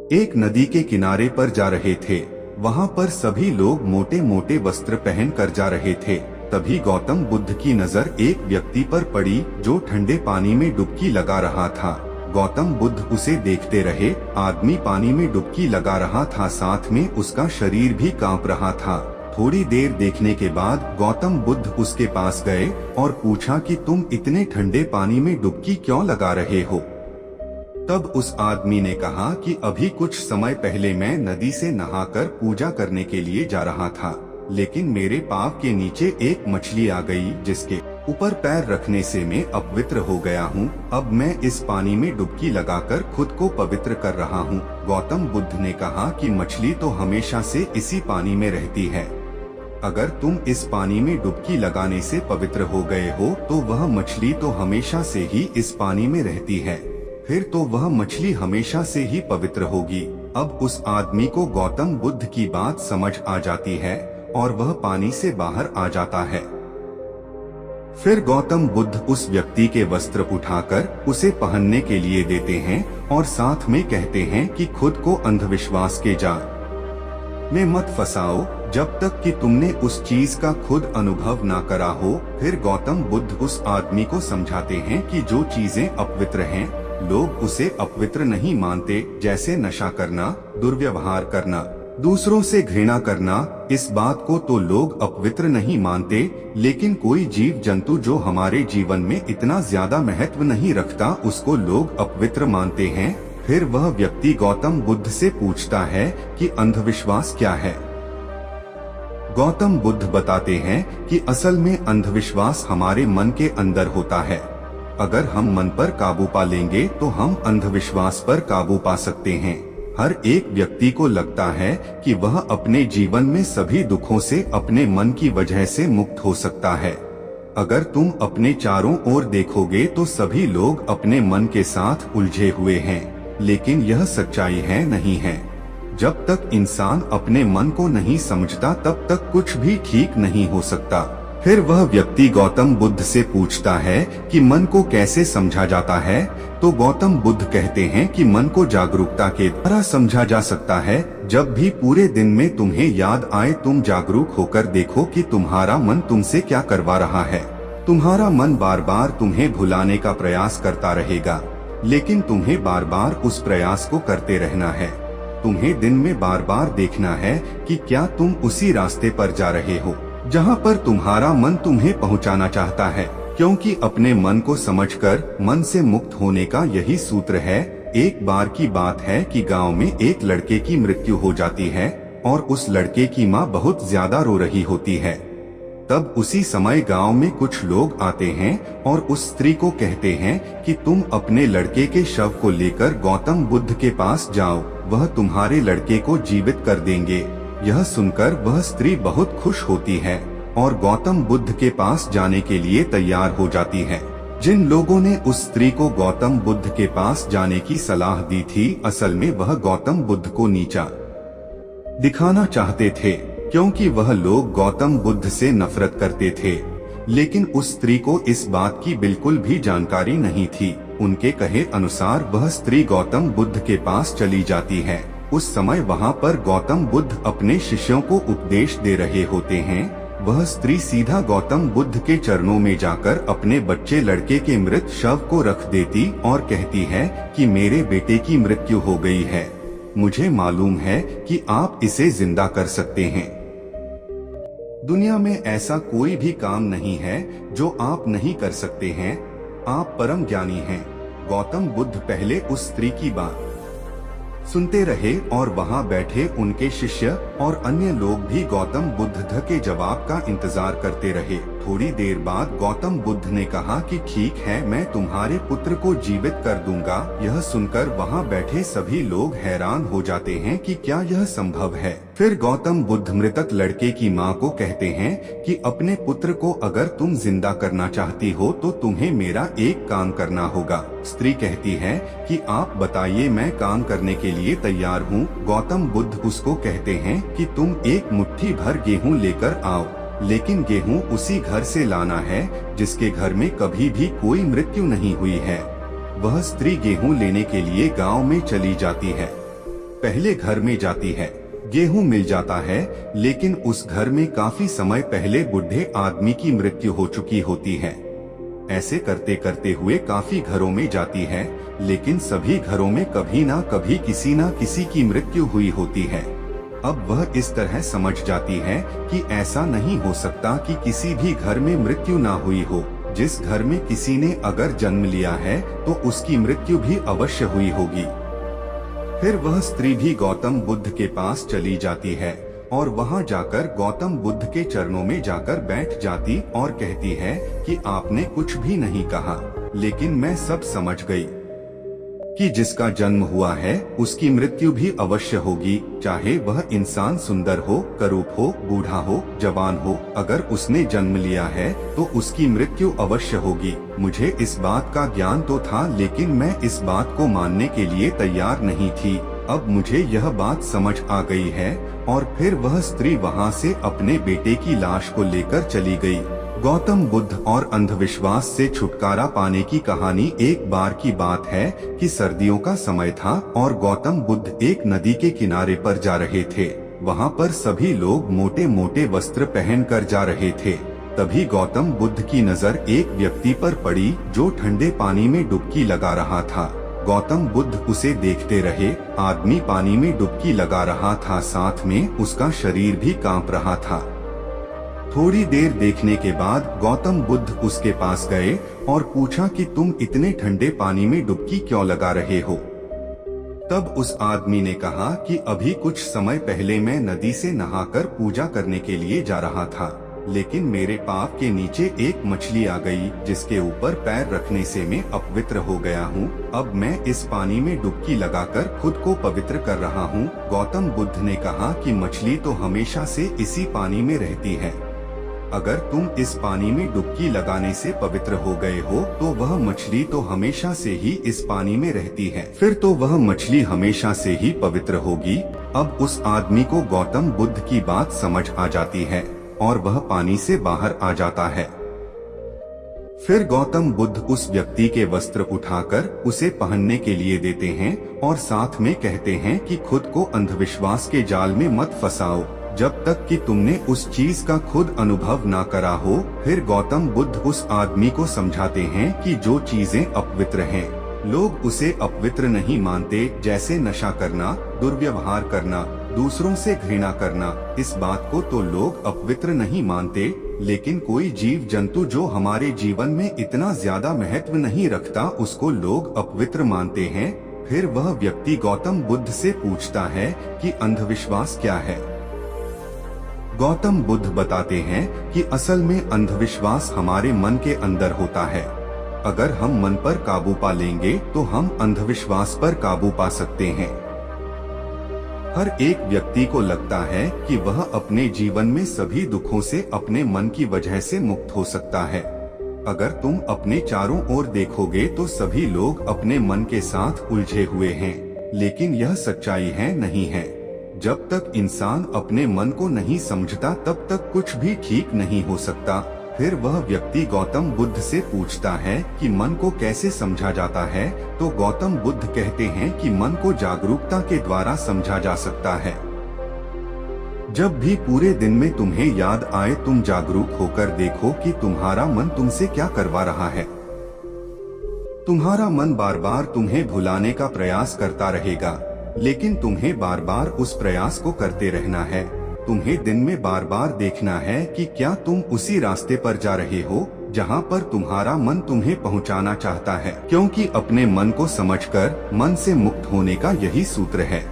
एक नदी के किनारे पर जा रहे थे। वहाँ पर सभी लोग मोटे मोटे वस्त्र पहन कर जा रहे थे। तभी गौतम बुद्ध की नजर एक व्यक्ति पर पड़ी जो ठंडे पानी में डुबकी लगा रहा था। गौतम बुद्ध उसे देखते रहे। आदमी पानी में डुबकी लगा रहा था, साथ में उसका शरीर भी कांप रहा था। थोड़ी देर देखने के बाद गौतम बुद्ध उसके पास गए और पूछा कि तुम इतने ठंडे पानी में डुबकी क्यों लगा रहे हो? तब उस आदमी ने कहा कि अभी कुछ समय पहले मैं नदी से नहाकर पूजा करने के लिए जा रहा था, लेकिन मेरे पाँव के नीचे एक मछली आ गई जिसके ऊपर पैर रखने से मैं अपवित्र हो गया हूँ। अब मैं इस पानी में डुबकी लगाकर खुद को पवित्र कर रहा हूँ। गौतम बुद्ध ने कहा कि मछली तो हमेशा से इसी पानी में रहती है। अगर तुम इस पानी में डुबकी लगाने से पवित्र हो गए हो तो वह मछली तो हमेशा से ही इस पानी में रहती है, फिर तो वह मछली हमेशा से ही पवित्र होगी। अब उस आदमी को गौतम बुद्ध की बात समझ आ जाती है और वह पानी से बाहर आ जाता है। फिर गौतम बुद्ध उस व्यक्ति के वस्त्र उठाकर उसे पहनने के लिए देते हैं और साथ में कहते हैं कि खुद को अंधविश्वास के जाल में मत फंसाओ जब तक कि तुमने उस चीज का खुद अनुभव ना करा हो। फिर गौतम बुद्ध उस आदमी को समझाते हैं कि जो चीजें अपवित्र हैं लोग उसे अपवित्र नहीं मानते, जैसे नशा करना, दुर्व्यवहार करना, दूसरों से घृणा करना। इस बात को तो लोग अपवित्र नहीं मानते, लेकिन कोई जीव जंतु जो हमारे जीवन में इतना ज्यादा महत्व नहीं रखता उसको लोग अपवित्र मानते हैं। फिर वह व्यक्ति गौतम बुद्ध से पूछता है कि अंधविश्वास क्या है। गौतम बुद्ध बताते हैं कि असल में अंधविश्वास हमारे मन के अंदर होता है। अगर हम मन पर काबू पा लेंगे तो हम अंधविश्वास पर काबू पा सकते हैं। हर एक व्यक्ति को लगता है कि वह अपने जीवन में सभी दुखों से अपने मन की वजह से मुक्त हो सकता है। अगर तुम अपने चारों ओर देखोगे तो सभी लोग अपने मन के साथ उलझे हुए हैं, लेकिन यह सच्चाई है नहीं है। जब तक इंसान अपने मन को नहीं समझता तब तक कुछ भी ठीक नहीं हो सकता। फिर वह व्यक्ति गौतम बुद्ध से पूछता है कि मन को कैसे समझा जाता है, तो गौतम बुद्ध कहते हैं कि मन को जागरूकता के द्वारा समझा जा सकता है। जब भी पूरे दिन में तुम्हें याद आए तुम जागरूक होकर देखो कि तुम्हारा मन तुमसे क्या करवा रहा है। तुम्हारा मन बार बार तुम्हें भुलाने का प्रयास करता रहेगा, लेकिन तुम्हें बार बार उस प्रयास को करते रहना है। तुम्हें दिन में बार बार देखना है कि क्या तुम उसी रास्ते पर जा रहे हो जहाँ पर तुम्हारा मन तुम्हें पहुँचाना चाहता है, क्योंकि अपने मन को समझकर मन से मुक्त होने का यही सूत्र है। एक बार की बात है कि गांव में एक लड़के की मृत्यु हो जाती है और उस लड़के की माँ बहुत ज्यादा रो रही होती है। तब उसी समय गांव में कुछ लोग आते हैं और उस स्त्री को कहते हैं कि तुम अपने लड़के के शव को लेकर गौतम बुद्ध के पास जाओ, वह तुम्हारे लड़के को जीवित कर देंगे। यह सुनकर वह स्त्री बहुत खुश होती है और गौतम बुद्ध के पास जाने के लिए तैयार हो जाती है। जिन लोगों ने उस स्त्री को गौतम बुद्ध के पास जाने की सलाह दी थी, असल में वह गौतम बुद्ध को नीचा दिखाना चाहते थे, क्योंकि वह लोग गौतम बुद्ध से नफरत करते थे। लेकिन उस स्त्री को इस बात की बिल्कुल भी जानकारी नहीं थी। उनके कहे अनुसार वह स्त्री गौतम बुद्ध के पास चली जाती है। उस समय वहाँ पर गौतम बुद्ध अपने शिष्यों को उपदेश दे रहे होते हैं। वह स्त्री सीधा गौतम बुद्ध के चरणों में जाकर अपने बच्चे लड़के के मृत शव को रख देती और कहती है कि मेरे बेटे की मृत्यु हो गई है, मुझे मालूम है कि आप इसे जिंदा कर सकते हैं। दुनिया में ऐसा कोई भी काम नहीं है जो आप नहीं कर सकते हैं, आप परम ज्ञानी हैं। गौतम बुद्ध पहले उस स्त्री की बात सुनते रहे और वहां बैठे उनके शिष्य और अन्य लोग भी गौतम बुद्ध के जवाब का इंतजार करते रहे। थोड़ी देर बाद गौतम बुद्ध ने कहा कि ठीक है, मैं तुम्हारे पुत्र को जीवित कर दूंगा। यह सुनकर वहां बैठे सभी लोग हैरान हो जाते हैं कि क्या यह संभव है। फिर गौतम बुद्ध मृतक लड़के की मां को कहते हैं कि अपने पुत्र को अगर तुम जिंदा करना चाहती हो तो तुम्हें मेरा एक काम करना होगा। स्त्री कहती है कि आप बताइए, मैं काम करने के लिए तैयार हूँ। गौतम बुद्ध उसको कहते हैं कि तुम एक मुट्ठी भर गेहूँ लेकर आओ, लेकिन गेहूँ उसी घर से लाना है जिसके घर में कभी भी कोई मृत्यु नहीं हुई है। वह स्त्री गेहूँ लेने के लिए गांव में चली जाती है। पहले घर में जाती है। गेहूं मिल जाता है, लेकिन उस घर में काफी समय पहले बुढ़े आदमी की मृत्यु हो चुकी होती है। ऐसे करते करते हुए काफी घरों में जाती है, लेकिन सभी घरों में कभी ना कभी किसी ना किसी की मृत्यु हुई होती है। अब वह इस तरह समझ जाती है कि ऐसा नहीं हो सकता कि किसी भी घर में मृत्यु ना हुई हो। जिस घर में किसी ने अगर जन्म लिया है तो उसकी मृत्यु भी अवश्य हुई होगी। फिर वह स्त्री भी गौतम बुद्ध के पास चली जाती है और वहां जाकर गौतम बुद्ध के चरणों में जाकर बैठ जाती और कहती है कि आपने कुछ भी नहीं कहा, लेकिन मैं सब समझ गई कि जिसका जन्म हुआ है उसकी मृत्यु भी अवश्य होगी, चाहे वह इंसान सुंदर हो, करूप हो, बूढ़ा हो, जवान हो। अगर उसने जन्म लिया है तो उसकी मृत्यु अवश्य होगी। मुझे इस बात का ज्ञान तो था, लेकिन मैं इस बात को मानने के लिए तैयार नहीं थी। अब मुझे यह बात समझ आ गई है। और फिर वह स्त्री वहाँ से अपने बेटे की लाश को लेकर चली गई। गौतम बुद्ध और अंधविश्वास से छुटकारा पाने की कहानी। एक बार की बात है कि सर्दियों का समय था और गौतम बुद्ध एक नदी के किनारे पर जा रहे थे। वहाँ पर सभी लोग मोटे मोटे वस्त्र पहनकर जा रहे थे। तभी गौतम बुद्ध की नजर एक व्यक्ति पर पड़ी जो ठंडे पानी में डुबकी लगा रहा था। गौतम बुद्ध उसे देखते रहे। आदमी पानी में डुबकी लगा रहा था, साथ में उसका शरीर भी कांप रहा था। थोड़ी देर देखने के बाद गौतम बुद्ध उसके पास गए और पूछा कि तुम इतने ठंडे पानी में डुबकी क्यों लगा रहे हो। तब उस आदमी ने कहा कि अभी कुछ समय पहले मैं नदी से नहाकर पूजा करने के लिए जा रहा था, लेकिन मेरे पाँव के नीचे एक मछली आ गई जिसके ऊपर पैर रखने से मैं अपवित्र हो गया हूँ। अब मैं इस पानी में डुबकी लगाकर खुद को पवित्र कर रहा हूँ। गौतम बुद्ध ने कहा कि मछली तो हमेशा से इसी पानी में रहती है। अगर तुम इस पानी में डुबकी लगाने से पवित्र हो गए हो तो वह मछली तो हमेशा से ही इस पानी में रहती है, फिर तो वह मछली हमेशा से ही पवित्र होगी। अब उस आदमी को गौतम बुद्ध की बात समझ आ जाती है और वह पानी से बाहर आ जाता है। फिर गौतम बुद्ध उस व्यक्ति के वस्त्र उठाकर उसे पहनने के लिए देते हैं और साथ में कहते हैं कि खुद को अंधविश्वास के जाल में मत फंसाओ जब तक कि तुमने उस चीज का खुद अनुभव ना करा हो। फिर गौतम बुद्ध उस आदमी को समझाते हैं कि जो चीजें अपवित्र हैं, लोग उसे अपवित्र नहीं मानते, जैसे नशा करना, दुर्व्यवहार करना, दूसरों से घृणा करना। इस बात को तो लोग अपवित्र नहीं मानते, लेकिन कोई जीव जंतु जो हमारे जीवन में इतना ज्यादा महत्व नहीं रखता उसको लोग अपवित्र मानते हैं। फिर वह व्यक्ति गौतम बुद्ध से पूछता है कि अंधविश्वास क्या है। गौतम बुद्ध बताते हैं कि असल में अंधविश्वास हमारे मन के अंदर होता है। अगर हम मन पर काबू पा लेंगे तो हम अंधविश्वास पर काबू पा सकते हैं। हर एक व्यक्ति को लगता है कि वह अपने जीवन में सभी दुखों से अपने मन की वजह से मुक्त हो सकता है। अगर तुम अपने चारों ओर देखोगे तो सभी लोग अपने मन के साथ उलझे हुए हैं, लेकिन यह सच्चाई है नहीं है। जब तक इंसान अपने मन को नहीं समझता तब तक कुछ भी ठीक नहीं हो सकता। फिर वह व्यक्ति गौतम बुद्ध से पूछता है कि मन को कैसे समझा जाता है, तो गौतम बुद्ध कहते हैं कि मन को जागरूकता के द्वारा समझा जा सकता है। जब भी पूरे दिन में तुम्हें याद आए, तुम जागरूक होकर देखो कि तुम्हारा मन तुमसे क्या करवा रहा है। तुम्हारा मन बार बार तुम्हें भुलाने का प्रयास करता रहेगा, लेकिन तुम्हें बार बार उस प्रयास को करते रहना है। तुम्हें दिन में बार बार देखना है कि क्या तुम उसी रास्ते पर जा रहे हो जहां पर तुम्हारा मन तुम्हें पहुंचाना चाहता है, क्योंकि अपने मन को समझकर मन से मुक्त होने का यही सूत्र है।